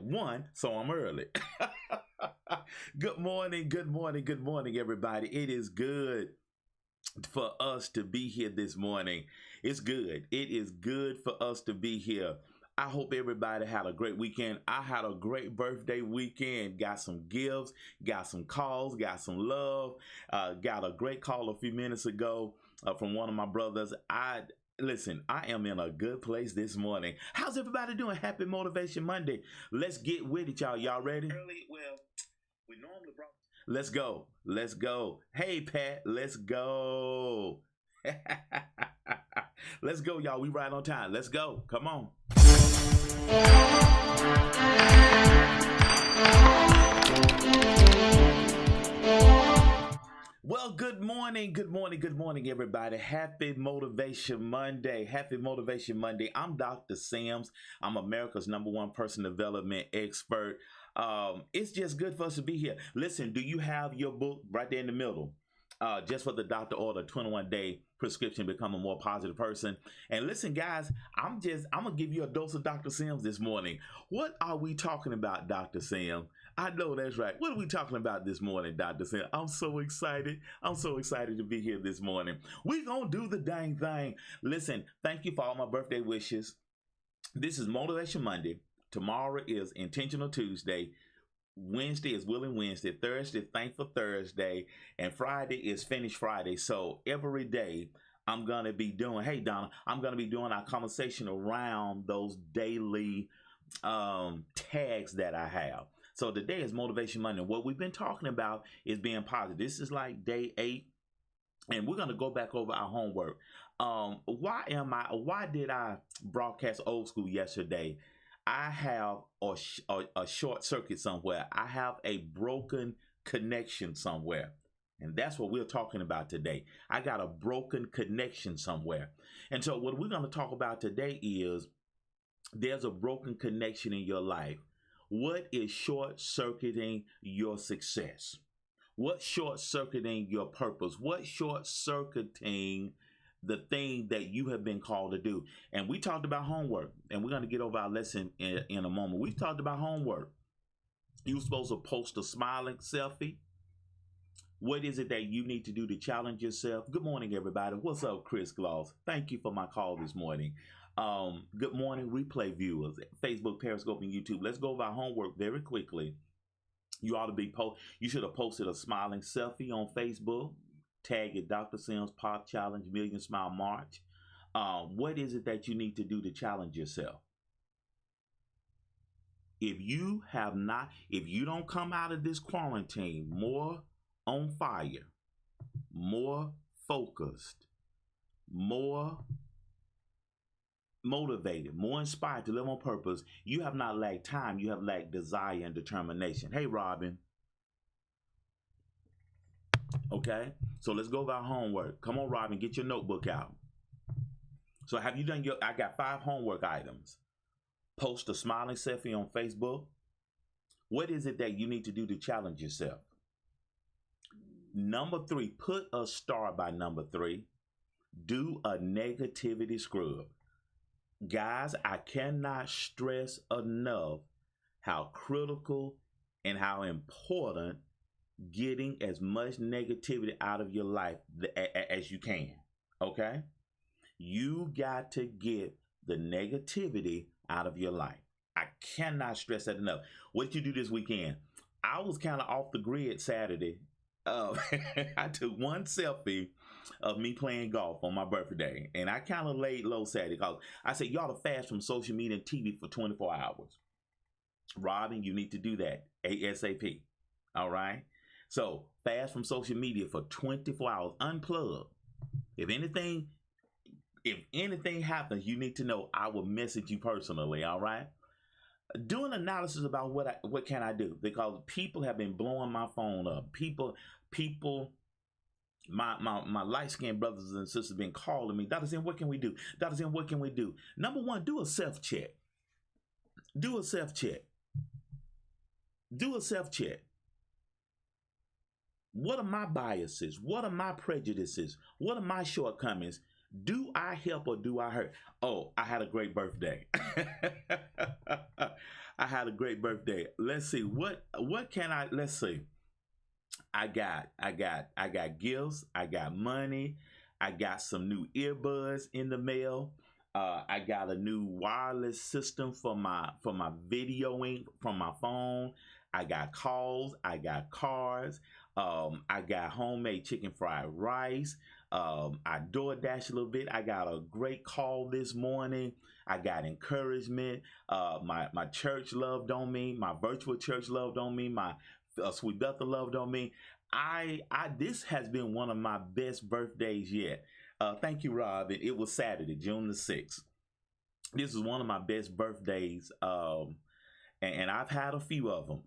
one, so I'm early. Good morning, everybody. It is good for us to be here this morning. It's good. It is good for us to be here. I hope everybody had a great weekend. I had a great birthday weekend. Got some gifts, got some calls, got some love. Got a great call a few minutes ago from one of my brothers. Listen, I am in a good place this morning. How's everybody doing? Happy Motivation Monday. Let's get with it, y'all. Y'all ready? We normally brought. Let's go. Let's go. Hey, Pat, let's go. Let's go, y'all. We right on time. Let's go. Come on. Well, good morning, everybody. Happy Motivation Monday. Happy Motivation Monday. I'm Dr. Sims. I'm America's #1 personal development expert. It's just good for us to be here. Listen, do you have your book right there in the middle? Just for the doctor order, 21-day prescription, become a more positive person. And listen, guys, I'm gonna give you a dose of Dr. Sims this morning. What are we talking about, Dr. Sim? I know that's right. What are we talking about this morning, Dr. Sim? I'm so excited. I'm so excited to be here this morning. We gonna do the dang thing. Listen, thank you for all my birthday wishes. This is Motivation Monday. Tomorrow is Intentional Tuesday. Wednesday is Willing Wednesday. Thursday, Thankful Thursday. And Friday is Finish Friday. So every day I'm going to be doing, hey, Donna, I'm going to be doing our conversation around those daily tags that I have. So today is Motivation Monday. What we've been talking about is being positive. This is like day 8. And we're going to go back over our homework. Why did I broadcast old school yesterday? I have a short circuit somewhere. I have a broken connection somewhere. And that's what we're talking about today. I got a broken connection somewhere. And so what we're going to talk about today is there's a broken connection in your life. What is short-circuiting your success? What's short-circuiting your purpose? What's short-circuiting the thing that you have been called to do? And we talked about homework, and we're going to get over our lesson in a moment. We talked about homework. You're supposed to post a smiling selfie. What is it that you need to do to challenge yourself? Good morning, everybody. What's up, Chris Gloss? Thank you for my call this morning. Good morning, replay viewers, Facebook, Periscope, and YouTube. Let's go over our homework very quickly. You ought to be you should have posted a smiling selfie on Facebook. Tag it, Dr. Sims Pop Challenge Million Smile March. What is it that you need to do to challenge yourself? If you don't come out of this quarantine more on fire, more focused, more motivated, more inspired to live on purpose, you have not lacked time, you have lacked desire and determination. Hey, Robin. Okay, so let's go over our homework. Come on, Robin, get your notebook out. So have you done I got 5 homework items. Post a smiling selfie on Facebook. What is it that you need to do to challenge yourself? Number 3, put a star by number 3. Do a negativity scrub. Guys, I cannot stress enough how critical and how important getting as much negativity out of your life as you can. Okay? You got to get the negativity out of your life. I cannot stress that enough. What did you do this weekend? I was kind of off the grid Saturday. I took one selfie of me playing golf on my birthday, and I kind of laid low Saturday because I said, you ought to fast from social media and TV for 24 hours. Robin, you need to do that ASAP. All right? So fast from social media for 24 hours. Unplug. If anything happens, you need to know I will message you personally. All right? Do an analysis about what can I do, because people have been blowing my phone up. People, my light-skinned brothers and sisters have been calling me. Dr. Sim, what can we do? Dr. Sim, what can we do? Number 1, do a self-check. Do a self-check. Do a self-check. What are my biases? What are my prejudices? What are my shortcomings? Do I help or do I hurt? Oh, I had a great birthday. I had a great birthday. Let's see. What can I let's see. I got gifts, I got money, I got some new earbuds in the mail. I got a new wireless system for my videoing from my phone. I got calls, I got cars, I got homemade chicken fried rice. I DoorDash a little bit. I got a great call this morning. I got encouragement. My church loved on me. My virtual church loved on me. My Sweet Bethel loved on me. I this has been one of my best birthdays yet. Thank you, Rob. It was Saturday, June the 6th. This is one of my best birthdays. And I've had a few of them.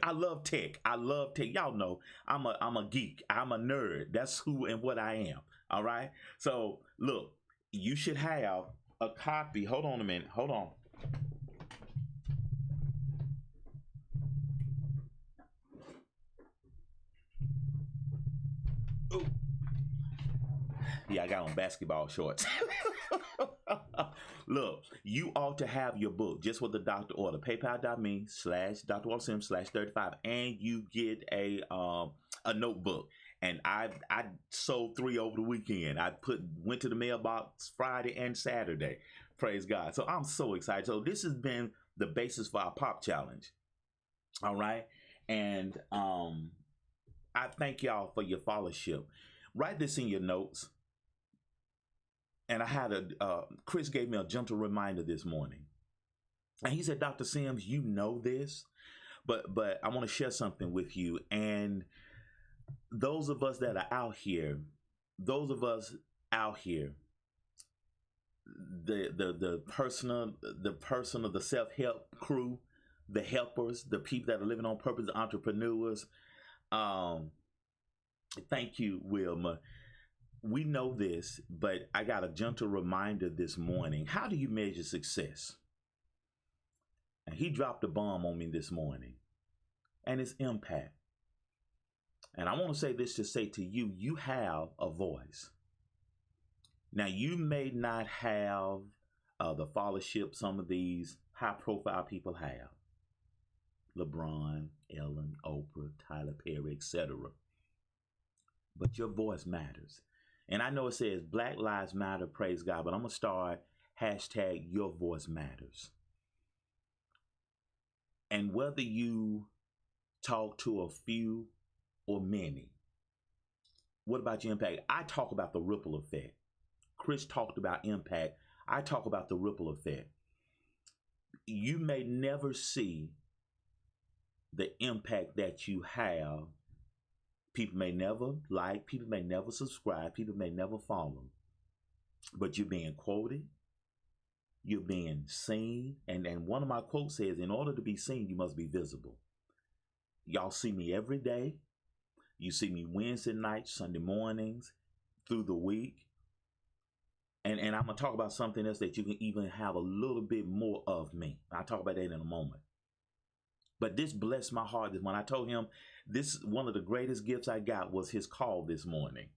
I love tech. I love tech. Y'all know I'm a geek. I'm a nerd. That's who and what I am. All right. So look, you should have a copy. Hold on a minute. Hold on. Ooh. Yeah, I got on basketball shorts. Look, you ought to have your book just what the doctor ordered. PayPal.me/Dr. Walter Sims /35, and you get a notebook. And I sold 3 over the weekend. Went to the mailbox Friday and Saturday. Praise God. So I'm so excited. So this has been the basis for our pop challenge. All right. And I thank y'all for your followership. Write this in your notes. And I had Chris gave me a gentle reminder this morning. And he said, Dr. Sims, you know this, but I want to share something with you. And those of us that are out here, the person of the self-help crew, the helpers, the people that are living on purpose, the entrepreneurs. Thank you, Wilma. We know this, but I got a gentle reminder this morning. How do you measure success? And he dropped a bomb on me this morning, and it's impact. And I want to say this to say to you, you have a voice. Now, you may not have the followership some of these high-profile people have. LeBron, Ellen, Oprah, Tyler Perry, etc. But your voice matters. And I know it says Black Lives Matter, praise God, but I'm going to start hashtag your voice matters. And whether you talk to a few or many, what about your impact? I talk about the ripple effect. Chris talked about impact. I talk about the ripple effect. You may never see the impact that you have. People may never like, people may never subscribe, people may never follow, but you're being quoted, you're being seen, and one of my quotes says, in order to be seen, you must be visible. Y'all see me every day. You see me Wednesday nights, Sunday mornings, through the week. And I'm going to talk about something else that you can even have a little bit more of me. I'll talk about that in a moment. But this blessed my heart when I told him this, one of the greatest gifts I got was his call this morning.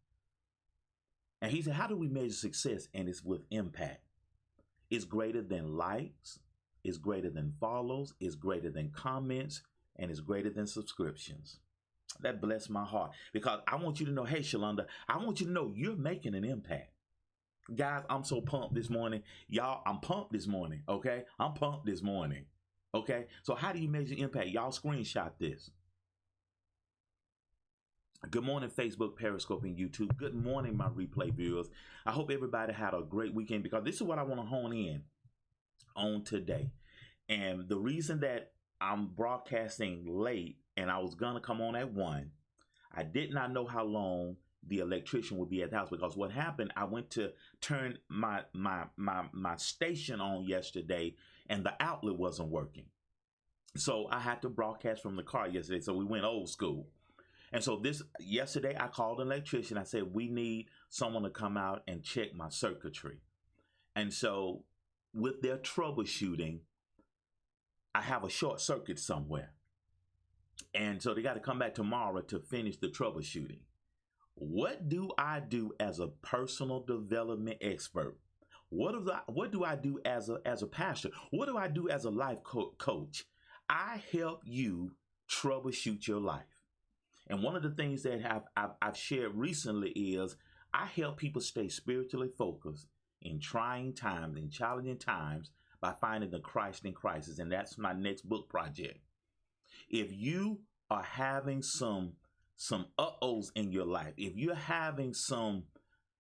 And he said, how do we measure success? And it's with impact. It's greater than likes. It's greater than follows. It's greater than comments. And it's greater than subscriptions. That blessed my heart. Because I want you to know, hey, Shalonda, I want you to know you're making an impact. Guys, I'm so pumped this morning. Y'all, I'm pumped this morning, okay? I'm pumped this morning. Okay, so how do you measure impact? Y'all screenshot this. Good morning, Facebook, Periscope, and YouTube. Good morning, my replay viewers. I hope everybody had a great weekend because this is what I want to hone in on today. And the reason that I'm broadcasting late and I was going to come on at 1, I did not know how long the electrician would be at the house because what happened, I went to turn my station on yesterday and the outlet wasn't working. So I had to broadcast from the car yesterday. So we went old school. And so yesterday I called an electrician. I said, we need someone to come out and check my circuitry. And so with their troubleshooting, I have a short circuit somewhere. And so they got to come back tomorrow to finish the troubleshooting. What do I do as a personal development expert? What do I do as a pastor? What do I do as a life coach? I help you troubleshoot your life. And one of the things that I've shared recently is I help people stay spiritually focused in trying times, in challenging times, by finding the Christ in crisis. And that's my next book project. If you are having some uh-ohs in your life, if you're having some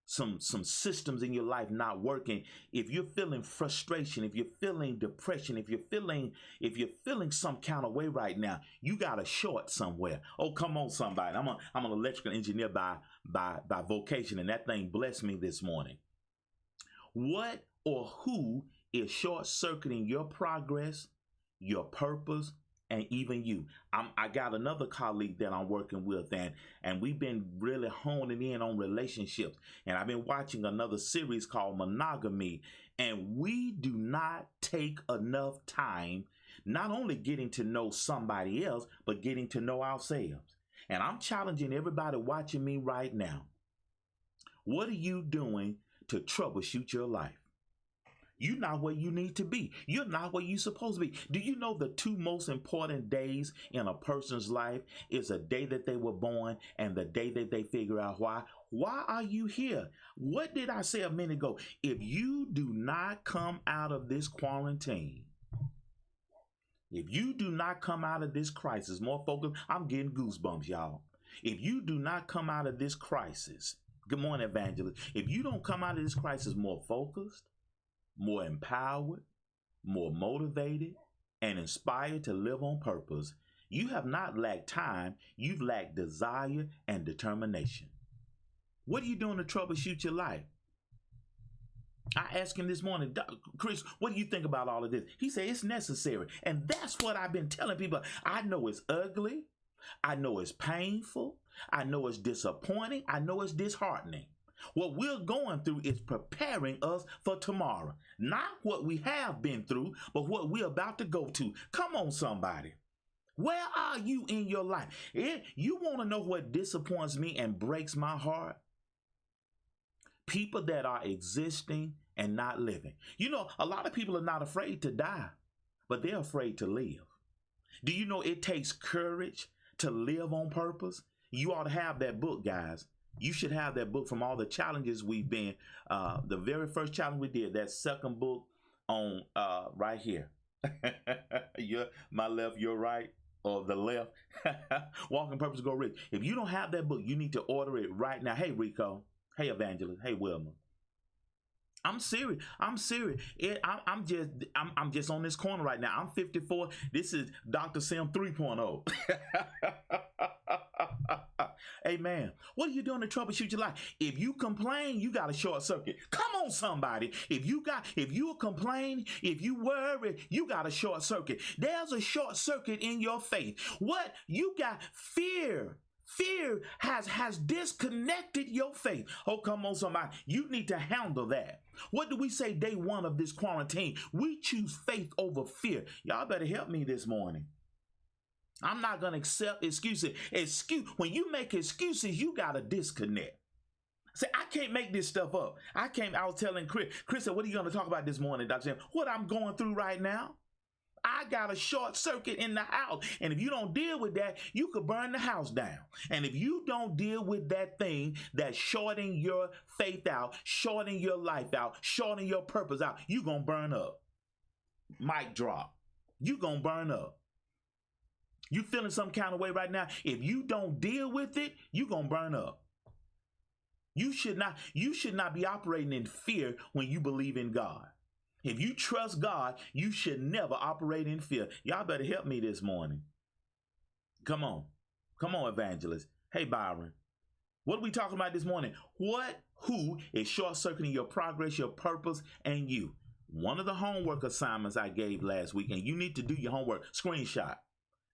systems in your life not working, if you're feeling frustration, if you're feeling depression, if you're feeling some kind of way right now, you got a short somewhere. Oh, come on, somebody. I'm an electrical engineer by vocation, and that thing blessed me this morning. What or who is short-circuiting your progress, your purpose, and even you? I got another colleague that I'm working with, and we've been really honing in on relationships. And I've been watching another series called Monogamy, and we do not take enough time not only getting to know somebody else, but getting to know ourselves. And I'm challenging everybody watching me right now. What are you doing to troubleshoot your life? You're not where you need to be. You're not where you're supposed to be. Do you know the two most important days in a person's life is the day that they were born and the day that they figure out why? Why are you here? What did I say a minute ago? If you do not come out of this quarantine, if you do not come out of this crisis, more focused, I'm getting goosebumps, y'all. If you do not come out of this crisis, good morning, evangelist. If you don't come out of this crisis more focused, more empowered, more motivated, and inspired to live on purpose, you have not lacked time, you've lacked desire and determination. What are you doing to troubleshoot your life? I asked him this morning, Chris, what do you think about all of this? He said it's necessary. And that's what I've been telling people. I know it's ugly. I know it's painful. I know it's disappointing. I know it's disheartening. What we're going through is preparing us for tomorrow. Not what we have been through, but what we're about to go to. Come on, somebody. Where are you in your life? You want to know what disappoints me and breaks my heart? People that are existing and not living. You know, a lot of people are not afraid to die, but they're afraid to live. Do you know it takes courage to live on purpose? You ought to have that book, guys. You should have that book from all the challenges we've been. The very first challenge we did, that second book on right here. My left, your right, or the left. Walk in Purpose, Go Rich. If you don't have that book, you need to order it right now. Hey, Rico. Hey, Evangelist. Hey, Wilma. I'm serious. I'm just on this corner right now. I'm 54. This is Dr. Sim 3.0. Amen. What are you doing to troubleshoot your life? If you complain, you got a short circuit. Come on, somebody. If you complain, if you worry, you got a short circuit. There's a short circuit in your faith. What you got? Fear. Fear has disconnected your faith. Oh, come on, somebody. You need to handle that. What do we say day one of this quarantine? We choose faith over fear. Y'all better help me this morning. I'm not going to accept excuses. When you make excuses, you got to disconnect. Say, I can't make this stuff up. I was telling Chris said, what are you going to talk about this morning, Dr. Sam? What I'm going through right now. I got a short circuit in the house. And if you don't deal with that, you could burn the house down. And if you don't deal with that thing that's shorting your faith out, shorting your life out, shorting your purpose out, you're going to burn up. Mic drop. You're going to burn up. You feeling some kind of way right now? If you don't deal with it, you're going to burn up. You should not be operating in fear when you believe in God. If you trust God, you should never operate in fear. Y'all better help me this morning. Come on, evangelist. Hey, Byron. What are we talking about this morning? Who is short-circuiting your progress, your purpose, and you? One of the homework assignments I gave last week, and you need to do your homework, screenshot.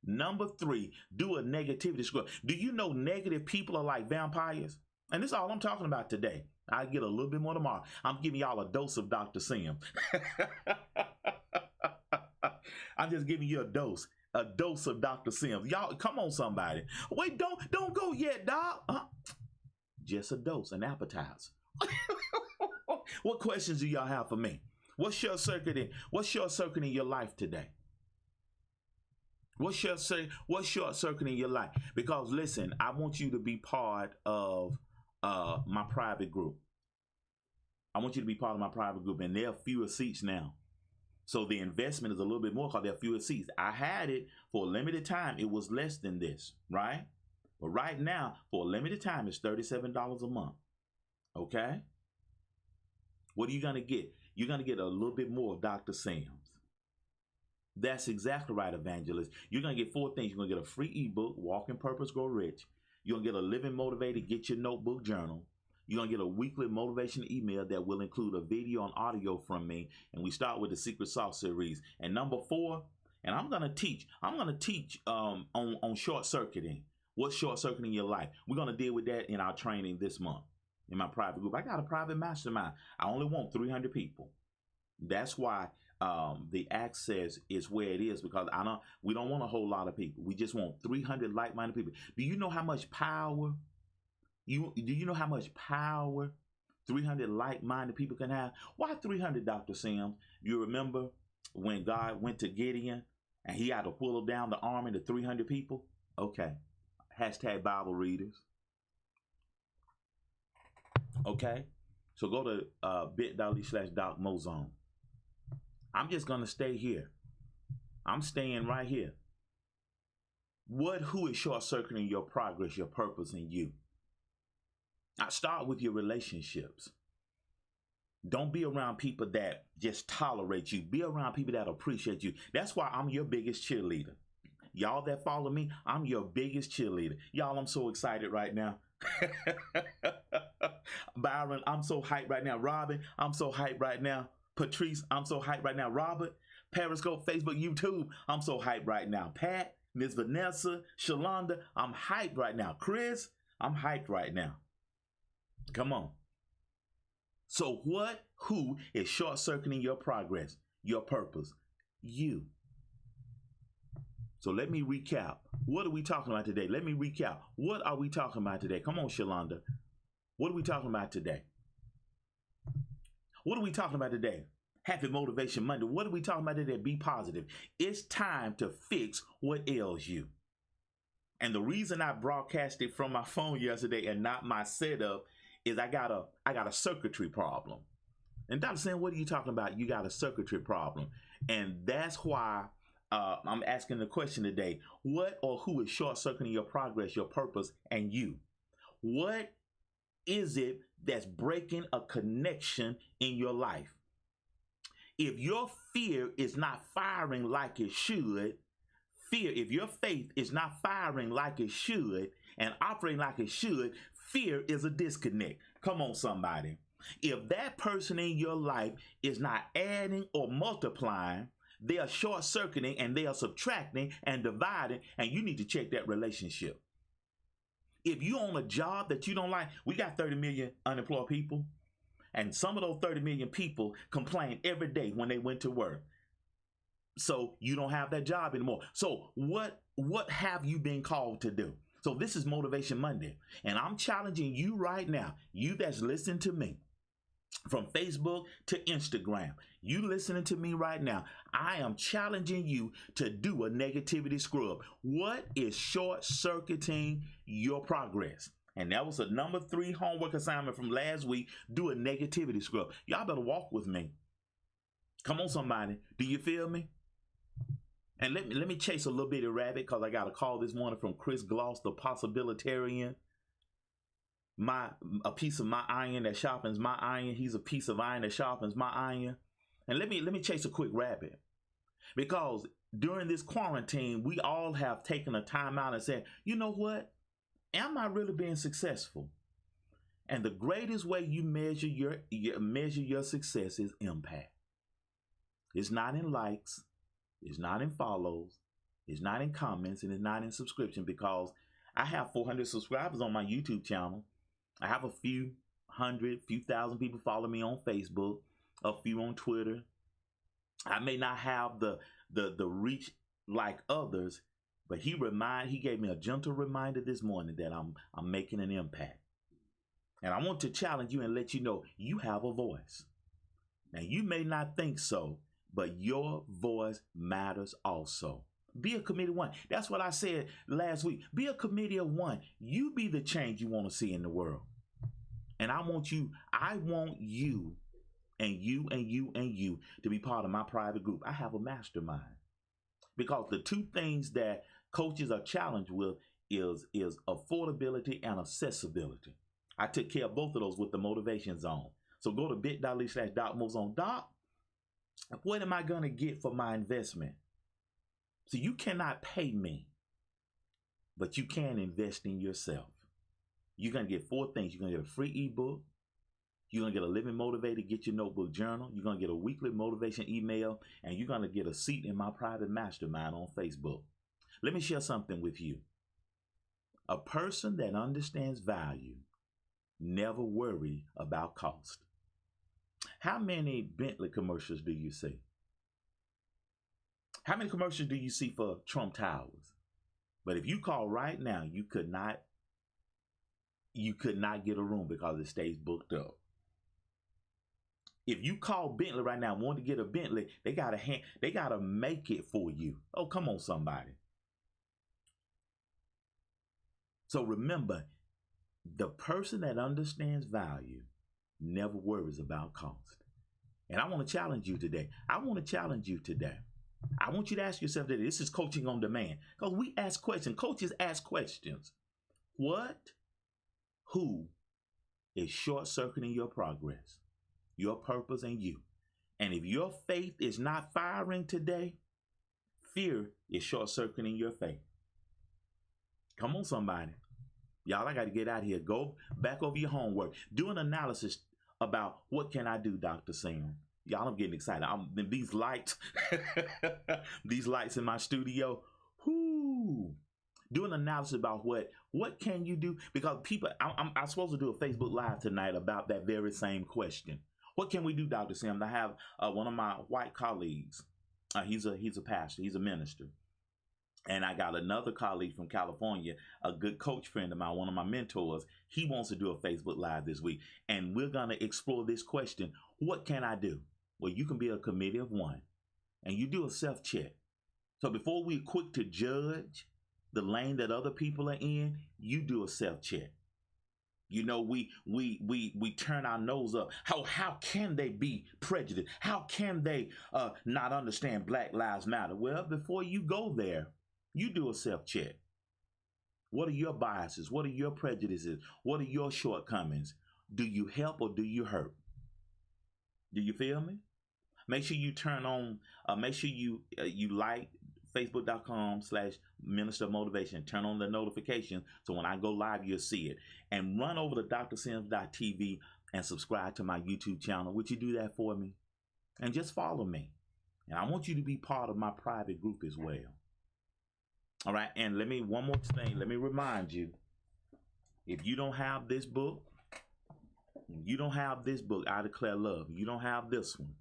Number 3, do a negativity score. Do you know negative people are like vampires? And this is all I'm talking about today. I'll get a little bit more tomorrow. I'm giving y'all a dose of Dr. Sim. I'm just giving you a dose of Dr. Sim. Y'all, come on, somebody. Wait, don't go yet, Doc. Just a dose, an appetizer. What questions do y'all have for me? What's short circuiting? What's short circuiting your life today? What's short circuiting your life? Because listen, I want you to be part of my private group. I want you to be part of my private group, and there are fewer seats now. So the investment is a little bit more because there are fewer seats. I had it for a limited time. It was less than this, right? But right now, for a limited time, it's $37 a month. Okay? What are you going to get? You're going to get a little bit more of Dr. Sims. That's exactly right, Evangelist. You're going to get 4 things. You're going to get a free ebook, Walk in Purpose, Grow Rich. You're going to get a Living Motivated, Get Your Notebook Journal. You're going to get a weekly motivation email that will include a video and audio from me. And we start with the Secret Sauce series. And number 4, and I'm going to teach on short circuiting. What's short circuiting your life? We're going to deal with that in our training this month in my private group. I got a private mastermind. I only want 300 people. That's why the access is where it is, because we don't want a whole lot of people. We just want 300 like-minded people. Do you know how much power? Do you know how much power 300 like-minded people can have? Why 300, Dr. Sims? You remember when God went to Gideon and he had to pull down the army to 300 people? Okay. Hashtag Bible readers. Okay. So go to bit.ly/Doc Mozone. I'm just going to stay here. I'm staying right here. Who is short-circuiting your progress, your purpose, and you? Now start with your relationships. Don't be around people that just tolerate you. Be around people that appreciate you. That's why I'm your biggest cheerleader. Y'all that follow me, I'm your biggest cheerleader. Y'all, I'm so excited right now. Byron, I'm so hyped right now. Robin, I'm so hyped right now. Patrice, I'm so hyped right now. Robert, Periscope, Facebook, YouTube, I'm so hyped right now. Pat, Miss Vanessa, Shalonda, I'm hyped right now. Chris, I'm hyped right now. Come on. So who is short-circuiting your progress, your purpose? You. So let me recap. What are we talking about today? Let me recap. What are we talking about today? Come on, Shalonda. What are we talking about today? What are we talking about today? Happy Motivation Monday. What are we talking about today? Be positive. It's time to fix what ails you. And the reason I broadcasted from my phone yesterday and not my setup is I got a circuitry problem. And Dr. Sam, what are you talking about? You got a circuitry problem. And that's why I'm asking the question today. What or who is short-circuiting your progress, your purpose, and you? What is it that's breaking a connection in your life? If your fear is not firing like it should, if your faith is not firing like it should and operating like it should, fear is a disconnect. Come on, somebody. If that person in your life is not adding or multiplying, they are short-circuiting and they are subtracting and dividing, and you need to check that relationship. If you own a job that you don't like, we got 30 million unemployed people, and some of those 30 million people complain every day when they went to work. So you don't have that job anymore. So what have you been called to do? So this is Motivation Monday, and I'm challenging you right now, you that's listening to me, from Facebook to Instagram, you listening to me right now, I am challenging you to do a negativity scrub. What is short-circuiting your progress? And that was a number 3 homework assignment from last week. Do a negativity scrub. Y'all better walk with me. Come on, somebody. Do you feel me? And let me chase a little bitty rabbit, because I got a call this morning from Chris Gloss, the Possibilitarian. A piece of my iron that sharpens my iron. He's a piece of iron that sharpens my iron. And let me chase a quick rabbit, because during this quarantine, we all have taken a time out and said, you know what? Am I really being successful? And the greatest way you measure your success is impact. It's not in likes. It's not in follows. It's not in comments, and it's not in subscription, because I have 400 subscribers on my YouTube channel. I have a few thousand people follow me on Facebook, a few on Twitter. I may not have the reach like others, but he gave me a gentle reminder this morning that I'm making an impact. And I want to challenge you and let you know you have a voice. Now, you may not think so, but your voice matters also. Be a committee of one. That's what I said last week. Be a committee of one. You be the change you want to see in the world. And I want you and you and you and you to be part of my private group. I have a mastermind. Because the two things that coaches are challenged with is affordability and accessibility. I took care of both of those with the Motivation Zone. So go to bit.ly/DocMoZone. Doc, what am I going to get for my investment? So you cannot pay me, but you can invest in yourself. You're going to get 4 things. You're going to get a free ebook. You're going to get a Living Motivated, Get Your Notebook Journal. You're going to get a weekly motivation email, and you're going to get a seat in my private mastermind on Facebook. Let me share something with you. A person that understands value never worry about cost. How many Bentley commercials do you see? How many commercials do you see for Trump Towers? But if you call right now, you could not get a room because it stays booked up. If you call Bentley right now, want to get a Bentley, they gotta make it for you. Oh, come on, somebody. So remember, the person that understands value never worries about cost. And I want to challenge you today. I want you to ask yourself that this is coaching on demand. Because we ask questions. Coaches ask questions. What? Who is short-circuiting your progress, your purpose, and you? And if your faith is not firing today, fear is short-circuiting your faith. Come on, somebody. Y'all, I got to get out of here. Go back over your homework. Do an analysis about what can I do, Dr. Sam. Y'all, I'm getting excited. These lights, these lights in my studio. Whoo! Do an analysis about what can you do? Because people, I'm supposed to do a Facebook Live tonight about that very same question. What can we do, Dr. Sam? I have one of my white colleagues. He's a pastor. He's a minister. And I got another colleague from California, a good coach friend of mine, one of my mentors. He wants to do a Facebook Live this week. And we're going to explore this question. What can I do? Well, you can be a committee of one. And you do a self-check. So before we're quick to judge the lane that other people are in, you do a self-check. You know, we turn our nose up. How can they be prejudiced? How can they not understand Black Lives Matter? Well, before you go there, you do a self-check. What are your biases? What are your prejudices? What are your shortcomings? Do you help or do you hurt? Do you feel me? Make sure you turn on, make sure you like facebook.com/Minister of Motivation. Turn on the notification so when I go live, you'll see it. And run over to drsims.tv and subscribe to my YouTube channel. Would you do that for me? And just follow me. And I want you to be part of my private group as well. All right, and one more thing, let me remind you, if you don't have this book, I Declare Love, you don't have this one,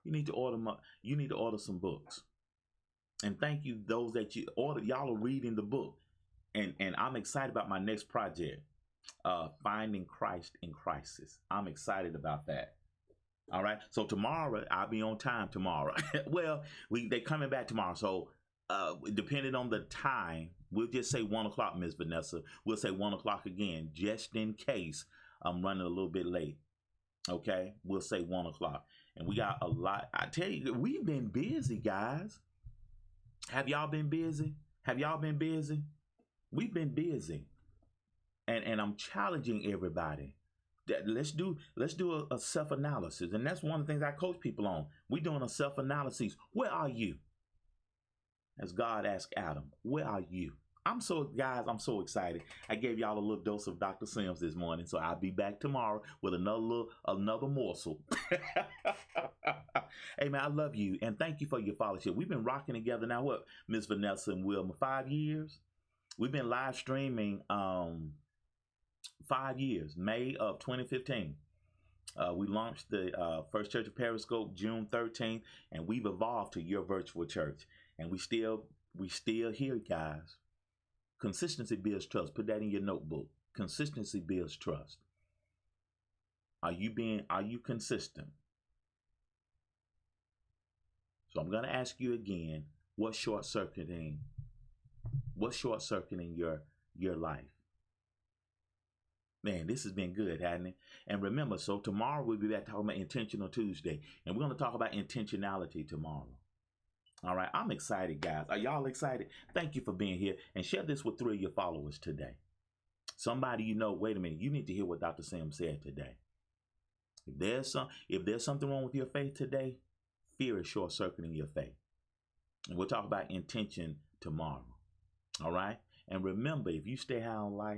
you need to order some books. And thank you, those that you ordered, y'all are reading the book. And I'm excited about my next project, Finding Christ in Crisis. I'm excited about that. All right, so tomorrow, I'll be on time tomorrow. Well, they're coming back tomorrow, so depending on the time, we'll just say 1 o'clock, Ms. Vanessa. We'll say 1 o'clock again, just in case I'm running a little bit late. Okay, we'll say 1 o'clock. And we got a lot. I tell you, we've been busy, guys. Have y'all been busy? We've been busy. And I'm challenging everybody that let's do a self-analysis. And that's one of the things I coach people on. We're doing a self-analysis. Where are you? As God asked Adam, where are you? Guys, I'm so excited. I gave y'all a little dose of Dr. Sims this morning, so I'll be back tomorrow with another morsel. Hey, man, I love you, and thank you for your followership. We've been rocking together now, what, Miss Vanessa and Wilma, 5 years? We've been live streaming 5 years, May of 2015. We launched the First Church of Periscope June 13th, and we've evolved to your virtual church. And we still here, guys. Consistency builds trust. Put that in your notebook. Consistency builds trust. Are you consistent? So I'm going to ask you again, what's short-circuiting your life? Man, this has been good, hasn't it? And remember, so tomorrow we'll be back talking about Intentional Tuesday. And we're going to talk about intentionality tomorrow. All right, I'm excited, guys. Are y'all excited? Thank you for being here. And share this with 3 of your followers today. Somebody you know, wait a minute, you need to hear what Dr. Sam said today. If there's something wrong with your faith today, fear is short-circuiting your faith. And we'll talk about intention tomorrow. All right? And remember, if you stay high on life,